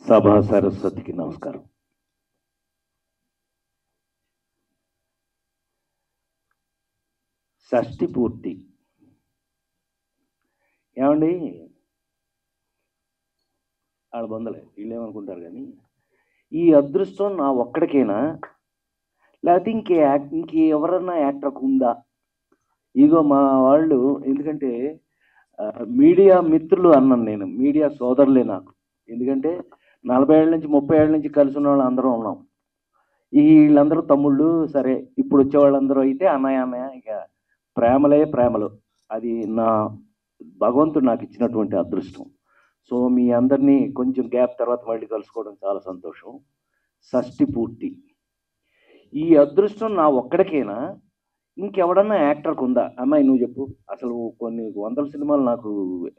సభా సరస్వతికి నమస్కారం. షష్ఠి పూర్తి ఏమండి, వాళ్ళ బొందలే వీళ్ళు ఏమనుకుంటారు కానీ ఈ అదృష్టం నా ఒక్కడికేనా, లేకపోతే ఇంకెవరన్నా యాక్టర్కి ఉందా? ఇగో మా వాళ్ళు, ఎందుకంటే మీడియా మిత్రులు అన్నాను నేను, మీడియా సోదరులే నాకు. ఎందుకంటే 40 ఏళ్ళ నుంచి 30 ఏళ్ళ నుంచి కలిసి ఉన్న వాళ్ళు అందరం ఉన్నాం. వీళ్ళందరూ తమ్ముళ్ళు. సరే, ఇప్పుడు వచ్చే వాళ్ళందరూ అయితే అన్నయ్య అన్నయ్య, ఇక ప్రేమలే ప్రేమలు. అది నా భగవంతుడు నాకు ఇచ్చినటువంటి అదృష్టం. సో మీ అందరినీ కొంచెం గ్యాప్ తర్వాత మళ్ళీ కలుసుకోవడం చాలా సంతోషం. షష్ఠి పూర్తి, ఈ అదృష్టం నా ఒక్కడికేనా, ఇంకెవడన్నా యాక్టర్కి ఉందా? అమ్మాయి నువ్వు చెప్పు. అసలు కొన్ని వందల సినిమాలు నాకు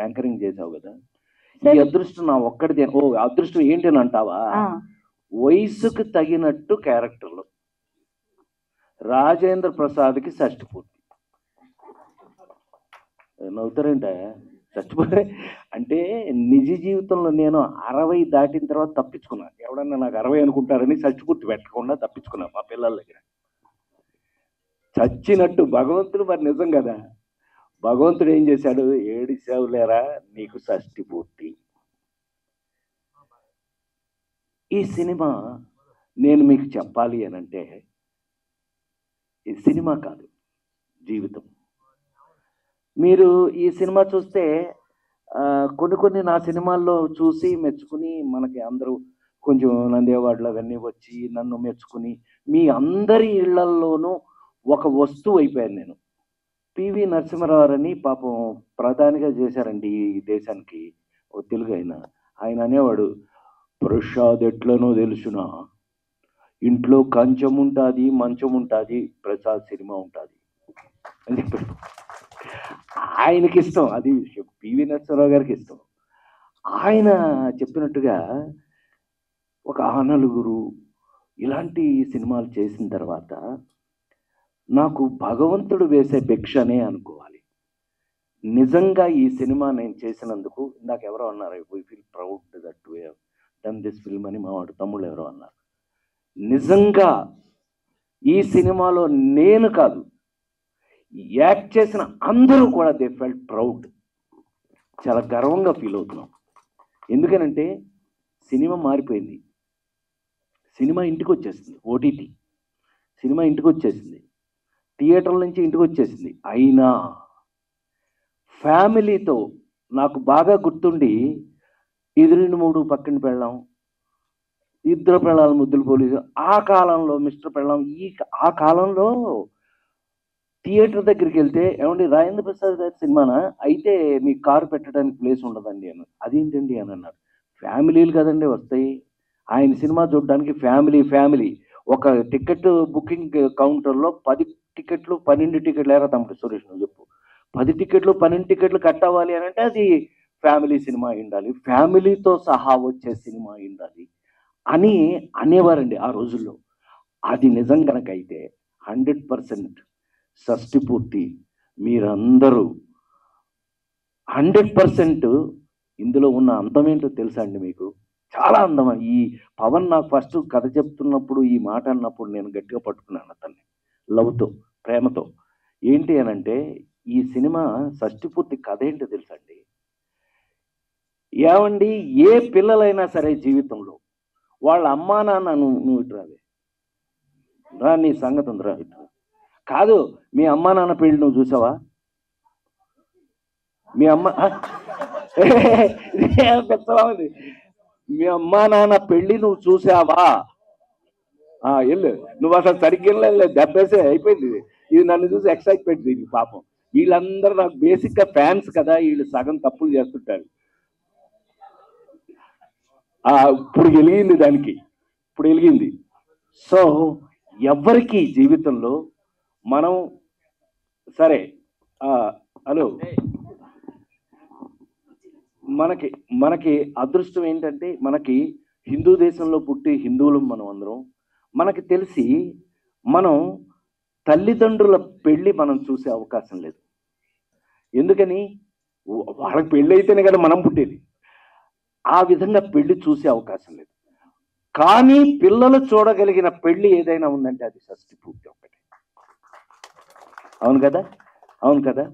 యాంకరింగ్ చేసావు కదా, ఈ అదృష్టం నా ఒక్కడిదే. ఓ అదృష్టం ఏంటి అని అంటావా? వయసుకు తగినట్టు క్యారెక్టర్లు. రాజేంద్ర ప్రసాద్కి షష్ఠి పూర్తి. నవ్వుతారేంటే? చచ్చిపోతే అంటే నిజ జీవితంలో నేను 60 దాటిన తర్వాత తప్పించుకున్నా. ఎవడన్నా నాకు 60 అనుకుంటారని షష్ఠి పూర్తి పెట్టకుండా తప్పించుకున్నా మా పిల్లల దగ్గర. చచ్చినట్టు భగవంతుడు మరి నిజం కదా, భగవంతుడు ఏం చేశాడు? ఏడిసావులేరా నీకు షష్ఠి పూర్తి. ఈ సినిమా నేను మీకు చెప్పాలి అని అంటే, ఈ సినిమా కాదు, జీవితం. మీరు ఈ సినిమా చూస్తే కొన్ని నా సినిమాల్లో చూసి మెచ్చుకుని మనకి అందరూ కొంచెం నంది అవార్డులు అవన్నీ వచ్చి నన్ను మెచ్చుకుని మీ అందరి ఇళ్లల్లోనూ ఒక వస్తువు అయిపోయాను నేను. పివి నరసింహారావు అని పాపం ప్రధానిగా చేశారండి ఈ దేశానికి, ఒక తెలుగు ఆయన అనేవాడు, ప్రసాద్ ఎట్లనో తెలుసునా, ఇంట్లో కంచం ఉంటుంది మంచం ఉంటుంది, ప్రసాద్ సినిమా ఉంటుంది అని చెప్పాడు. ఆయనకి ఇష్టం, అది విషయం. పివి నరసింహారావు గారికి ఇష్టం. ఆయన చెప్పినట్టుగా ఒక నలుగురు ఇలాంటి సినిమాలు చేసిన తర్వాత నాకు భగవంతుడు వేసే భిక్షనే అనుకోవాలి. నిజంగా ఈ సినిమా నేను చేసినందుకు, ఇందాక ఎవరో అన్నారు, we feel proud that we have done this film అని మా వాడు తమ్ముళ్ళు ఎవరో అన్నారు. నిజంగా ఈ సినిమాలో నేను కాదు, యాక్ట్ చేసిన అందరూ కూడా దే ఫెల్ట్ ప్రౌడ్. చాలా గర్వంగా ఫీల్ అవుతున్నాం. ఎందుకనంటే సినిమా మారిపోయింది, సినిమా ఇంటికి వచ్చేసింది, ఓటీటీ సినిమా ఇంటికి వచ్చేసింది, థియేటర్ల నుంచి ఇంటికి వచ్చేసింది. అయినా ఫ్యామిలీతో నాకు బాగా గుర్తుండి, ఎదురుని మూడు పక్కన పెళ్ళాం, ఇద్దరు పెళ్ళాలి ముద్దులు పోలీసు, ఆ కాలంలో మిస్టర్ పెళ్ళాం, ఆ కాలంలో థియేటర్ దగ్గరికి వెళ్తే, ఏమండి రాజేంద్ర ప్రసాద్ గారి సినిమానా, అయితే మీ కారు పెట్టడానికి ప్లేస్ ఉండదండి అని. అదేంటండి అని అన్నారు. ఫ్యామిలీలు కదండి వస్తాయి, ఆయన సినిమా చూడడానికి ఫ్యామిలీ ఒక టికెట్ బుకింగ్ కౌంటర్లో 10 టికెట్లు 12 టికెట్లు ఏరా తమ్ముడు సురేష్ నువ్వు చెప్పు, 10 టికెట్లు 12 టికెట్లు కట్ అవ్వాలి అని అంటే అది ఫ్యామిలీ సినిమా ఉండాలి, ఫ్యామిలీతో సహా వచ్చే సినిమా ఉండాలి అని అనేవారండి ఆ రోజుల్లో. అది నిజం కనుకైతే 100% షష్ఠి పూర్తి మీరందరూ 100% ఇందులో ఉన్న అందం ఏంటో తెలుసా అండి మీకు? చాలా అందం. ఈ పవన్ నాకు ఫస్ట్ కథ చెప్తున్నప్పుడు ఈ మాట అన్నప్పుడు నేను గట్టిగా పట్టుకున్నాను అతన్ని, లవ్తో, ప్రేమతో. ఏంటి అని అంటే, ఈ సినిమా షష్ఠి పూర్తి కథ ఏంటో తెలుసా అండి? ఏమండి, ఏ పిల్లలైనా సరే జీవితంలో వాళ్ళ అమ్మా నాన్న, నువ్వు ఇటు రా, నీ సంగతి ఉందిరా ఇటు కాదు, మీ అమ్మా నాన్న పెళ్ళి నువ్వు చూసావా? మీ అమ్మ మీ అమ్మా నాన్న పెళ్ళి నువ్వు చూసావా? వెళ్ళు, నువ్వు అసలు సరిగ్గా లేదు, దెబ్బేసే అయిపోయింది. ఇది నన్ను చూసి ఎక్సైట్మెంట్ దీనికి. పాపం వీళ్ళందరూ నాకు బేసిక్గా ఫ్యాన్స్ కదా, వీళ్ళు సగం తప్పులు చేస్తుంటారు. ఇప్పుడు వెలిగింది దానికి, ఇప్పుడు వెలిగింది. సో ఎవరికి జీవితంలో మనం సరే, హలో, మనకి అదృష్టం ఏంటంటే, మనకి హిందూ దేశంలో పుట్టి హిందువులం మనం అందరం. మనకి తెలిసి మనం తల్లిదండ్రుల పెళ్ళి మనం చూసే అవకాశం లేదు. ఎందుకని? వాళ్ళకి పెళ్ళి అయితేనే కదా మనం పుట్టేది. ఆ విధంగా పెళ్లి చూసే అవకాశం లేదు. కానీ పిల్లలు చూడగలిగిన పెళ్లి ఏదైనా ఉందంటే అది షష్ఠి పూర్తి ఒకటి. అవును కదా, అవును కదా.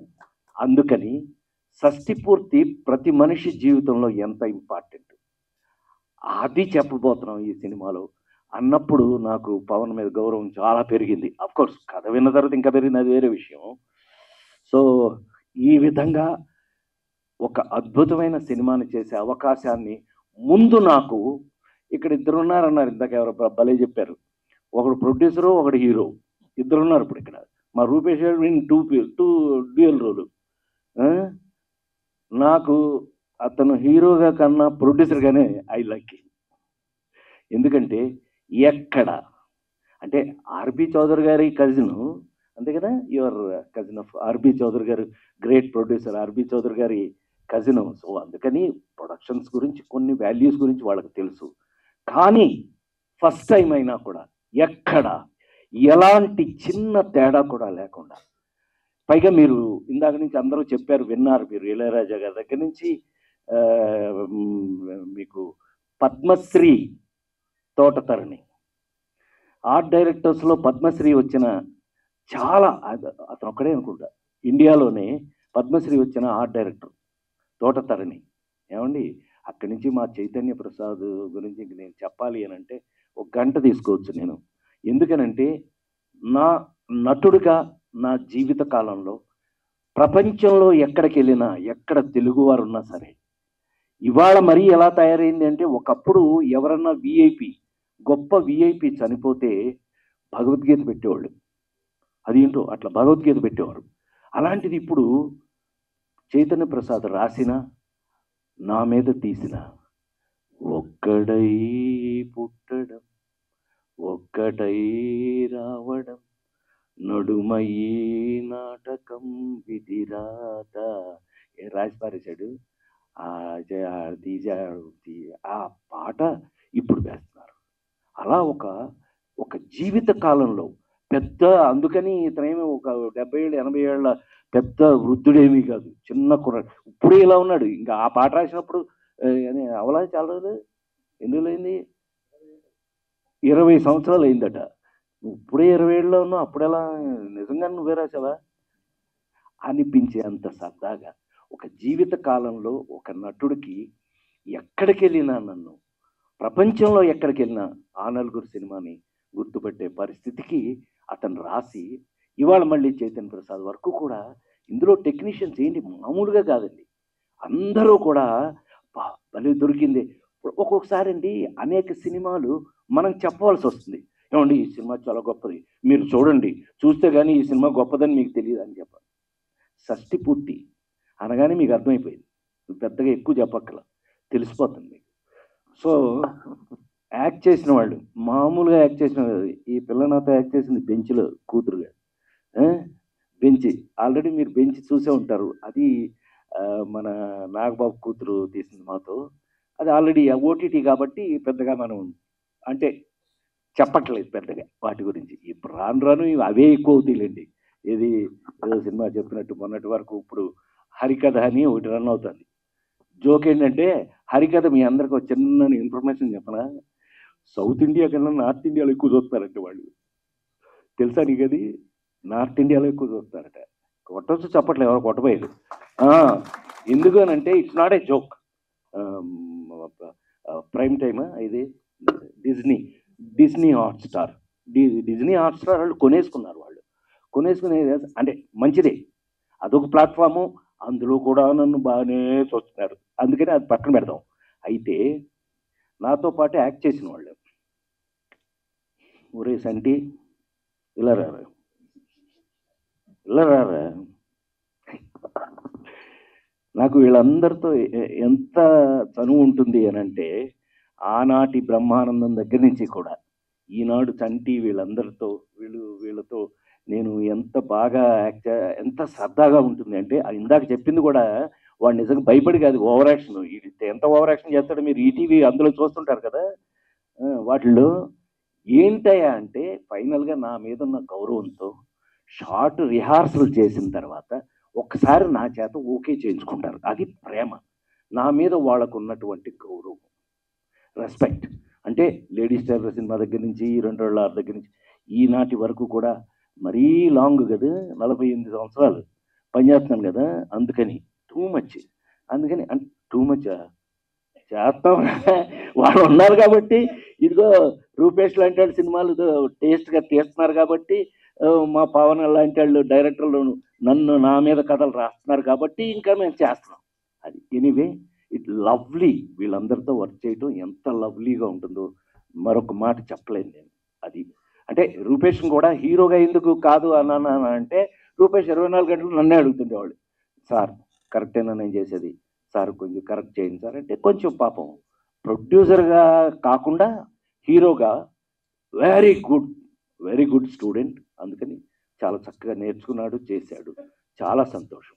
అందుకని షష్ఠి పూర్తి ప్రతి మనిషి జీవితంలో ఎంత ఇంపార్టెంట్ అది చెప్పబోతున్నాం ఈ సినిమాలో. అన్నప్పుడు నాకు పవన్ మీద గౌరవం చాలా పెరిగింది. కోర్స్ కథ విన్న తర్వాత ఇంకా పెరిగింది, అది వేరే విషయం. సో ఈ విధంగా ఒక అద్భుతమైన సినిమాని చేసే అవకాశాన్ని ముందు నాకు ఇక్కడ ఇద్దరు ఉన్నారన్నారు, ఇందాక ఎవరు భలే చెప్పారు. ఒకడు ప్రొడ్యూసరు, ఒకడు హీరో, ఇద్దరు ఉన్నారు ఇప్పుడు ఇక్కడ. మా రూపేష్ గారు టూ డ్యూయల్ రోలు. నాకు అతను హీరోగా కన్నా ప్రొడ్యూసర్గానే ఐ లైక్. ఎందుకంటే ఎక్కడ అంటే ఆర్బి చౌదరి గారి కజిన్, అంతే కదా, your cousin of R B Chowdary garu, great producer RB Chowdary గారి కజిన్. సో అందుకని ప్రొడక్షన్స్ గురించి కొన్ని వాల్యూస్ గురించి వాళ్ళకి తెలుసు. కానీ ఫస్ట్ టైం అయినా కూడా ఎక్కడ ఎలాంటి చిన్న తేడా కూడా లేకుండా, పైగా మీరు ఇందాక నుంచి అందరూ చెప్పారు, విన్నారు మీరు, ఇళయరాజా గారి దగ్గర నుంచి మీకు పద్మశ్రీ తోటతరణి, ఆర్ట్ డైరెక్టర్స్లో పద్మశ్రీ వచ్చిన చాలా, అతను ఒక్కడే అనుకుంటా ఇండియాలోనే పద్మశ్రీ వచ్చిన ఆర్ట్ డైరెక్టర్ తోటతరణి. ఏమండి, అక్కడి నుంచి మా చైతన్య ప్రసాద్ గురించి నేను చెప్పాలి అని అంటే ఒక గంట తీసుకోవచ్చు నేను. ఎందుకనంటే నా నటుడిగా నా జీవిత కాలంలో ప్రపంచంలో ఎక్కడికి వెళ్ళినా, ఎక్కడ తెలుగువారు ఉన్నా సరే, ఇవాళ మరీ ఎలా తయారైంది అంటే, ఒకప్పుడు ఎవరన్నా విఐపి, గొప్ప విఐపి చనిపోతే భగవద్గీత పెట్టేవాళ్ళు, అదేంటో అట్లా భగవద్గీత పెట్టేవారు. అలాంటిది ఇప్పుడు చైతన్య ప్రసాద్ రాసిన, నా మీద తీసిన ఒక్కడై పుట్టడం, ఒక్కటై రావడం, నడుమయ్యి నాటకం విధిరాత రాసి పారేశాడు. ఆ పాట ఇప్పుడు వేస్తున్నారు. అలా ఒక జీవిత కాలంలో పెద్ద, అందుకని ఇతనేమి ఒక 70 ఏళ్ళు 80 ఏళ్ళ పెద్ద వృద్ధుడేమీ కాదు, చిన్న కుర్రాడు. ఇప్పుడే ఇలా ఉన్నాడు. ఇంకా ఆ పాట రాసినప్పుడు అవలా చాలా రోజులు, ఎన్ని రోజులు అయింది, 20 సంవత్సరాలు అయిందట. ఇప్పుడే 20 ఏళ్ళలో ఉన్నావు, అప్పుడెలా, నిజంగా నువ్వే రాసావా అనిపించే అంత సరదాగా ఒక జీవిత కాలంలో ఒక నటుడికి ఎక్కడికి వెళ్ళినా, నన్ను ప్రపంచంలో ఎక్కడికి వెళ్ళినా ఆ నలుగురు సినిమాని గుర్తుపెట్టే పరిస్థితికి అతను రాసి, ఇవాళ మళ్ళీ చైతన్య ప్రసాద్ వరకు కూడా ఇందులో టెక్నీషియన్స్ ఏంటి మామూలుగా కాదండి, అందరూ కూడా భలే దొరికింది. ఒక్కొక్కసారి అండి అనేక సినిమాలు మనం చెప్పవలసి వస్తుంది, ఏమండి ఈ సినిమా చాలా గొప్పది, మీరు చూడండి, చూస్తే కానీ ఈ సినిమా గొప్పదని మీకు తెలియదు అని చెప్పాలి. షష్ఠి పూర్తి అనగానే మీకు అర్థమైపోయింది, పెద్దగా ఎక్కువ చెప్పక్కల, తెలిసిపోతుంది మీకు. సో యాక్ట్ చేసిన వాళ్ళు మామూలుగా యాక్ట్ చేసిన, ఈ పిల్ల నాతో యాక్ట్ చేసింది బెంచ్లో కూతురుగా, బెంచి ఆల్రెడీ మీరు బెంచ్ చూసే ఉంటారు, అది మన నాగబాబు కూతురు తీసింది మాతో. అది ఆల్రెడీ ఓటీటీ కాబట్టి పెద్దగా మనం అంటే చెప్పట్లేదు పెద్దగా వాటి గురించి. ఇప్పుడు రాను రాను అవే ఎక్కువ అవుతాయిలేండి. ఇది ఏదో సినిమా చెప్పినట్టు మొన్నటి వరకు ఇప్పుడు హరికథ అని ఒకటి రన్ అవుతుంది. జోక్ ఏంటంటే, హరికథ మీ అందరికి ఒక చిన్న ఇన్ఫర్మేషన్ చెప్పనా, సౌత్ ఇండియా కన్నా నార్త్ ఇండియాలో ఎక్కువ చూస్తారంటే వాళ్ళు, తెలుసా నీకు అది? నార్త్ ఇండియాలో ఎక్కువ చూస్తారట. కొట్టచ్చు చెప్పట్లేదు, ఎవరు కొట్టబోయేది. ఎందుకు అని అంటే, it's not a joke. Prime టైమా ఇది, డిజ్నీ హాట్స్టార్ వాళ్ళు కొనేసుకున్నారు. వాళ్ళు కొనేసుకునేది అంటే మంచిదే, అదొక ప్లాట్ఫాము, అందులో కూడా నన్ను బాగానే చూస్తున్నారు, అందుకని అది పక్కన పెడదాం. అయితే నాతో పాటు యాక్ట్ చేసిన వాళ్ళు, ఒరే సంటి ఇలా రారా, నాకు వీళ్ళందరితో ఎంత చనువు ఉంటుంది అని అంటే, ఆనాటి బ్రహ్మానందం దగ్గర నుంచి కూడా ఈనాడు చంటి వీళ్ళందరితో వీళ్ళతో నేను ఎంత బాగా ఎంత సరదాగా ఉంటుంది అంటే, ఇందాక చెప్పింది కూడా వాడు నిజంగా భయపడి కాదు, ఓవర్ యాక్షన్. ఎంత ఓవర్ యాక్షన్ చేస్తాడో మీరు ఈటీవీ అందులో చూస్తుంటారు కదా, వాటిల్లో ఏంటయ్యా అంటే ఫైనల్గా నా మీద ఉన్న గౌరవంతో షార్ట్ రిహార్సల్ చేసిన తర్వాత ఒక్కసారి నా చేత ఓకే చేయించుకుంటారు. అది ప్రేమ, నా మీద వాళ్ళకు ఉన్నటువంటి గౌరవం. రెస్పెక్ట్. అంటే లేడీస్ టైలర్ సినిమా దగ్గర నుంచి 2 దగ్గర నుంచి ఈనాటి వరకు కూడా మరీ లాంగ్ కదా, 48 సంవత్సరాలు పనిచేస్తున్నాను కదా, అందుకని టూ మచ్. అందుకని టూ మచ్ చేస్తాం. వాళ్ళు ఉన్నారు కాబట్టి, ఇదిగో రూపేష్ లాంటి వాళ్ళు సినిమాలు టేస్ట్గా తీస్తున్నారు కాబట్టి, మా పవన్ లాంటి వాళ్ళు డైరెక్టర్లు నా మీద కథలు రాస్తున్నారు కాబట్టి ఇంకా మేము చేస్తున్నాం. అది ఎనీవే ఇట్ లవ్లీ. వీళ్ళందరితో వర్క్ చేయటం ఎంత లవ్లీగా ఉంటుందో మరొక మాట చెప్పలేను నేను. అది అంటే రూపేష్ని కూడా హీరోగా ఎందుకు కాదు అన్నాను అంటే, రూపేష్ 24 గంటలు నన్నే అడుగుతుండేవాడు, సార్ కరెక్టేనా నేను చేసేది, సార్ కొంచెం కరెక్ట్ చేయండి సార్ అంటే. కొంచెం పాపం ప్రొడ్యూసర్గా కాకుండా హీరోగా వెరీ గుడ్ స్టూడెంట్. అందుకని చాలా చక్కగా నేర్చుకున్నాడు, చేశాడు. చాలా సంతోషం.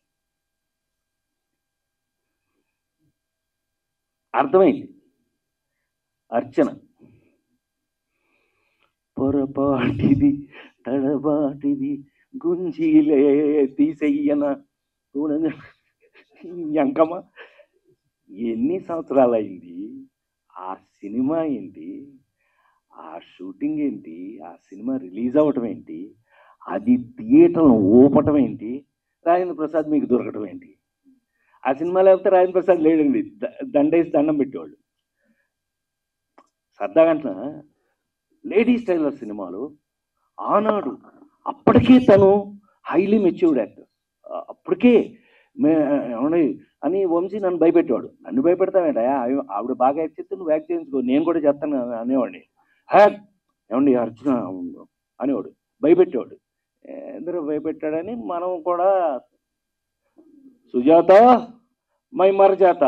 అర్థమైంది. అర్చన పొరపాటిది తడబాటిది గుంజీలే తీసెయ్యన ఎంకమ్మ. ఎన్ని సంవత్సరాలు అయింది ఆ సినిమా ఏంటి, ఆ షూటింగ్ ఏంటి, ఆ సినిమా రిలీజ్ అవ్వటం ఏంటి, అది థియేటర్ను ఊపటం ఏంటి, రాజేంద్ర ప్రసాద్ మీకు దొరకటం ఏంటి. ఆ సినిమా లేకపోతే రాజేంద్ర ప్రసాద్ లేడండి, దండేసి దండం పెట్టేవాళ్ళు. సరదాగంట లేడీస్ టైలర్ సినిమాలు ఆనాడు అప్పటికే తను హైలీ మెచ్యూర్డ్ యాక్టర్. అప్పటికే ఏమన్నా అని వంశీ నన్ను భయపెట్టేవాడు. నన్ను భయపెడతావేంట, ఆవిడ బాగా యాక్ట్ చేస్తే నువ్వు యాక్ట్ చేయించుకో, నేను కూడా చేస్తాను అనేవాడిని. ఏమండి అర్జున అనేవాడు, భయపెట్టేవాడు. అందరూ భయపెట్టాడని మనం కూడా సుజాత మై మరజాత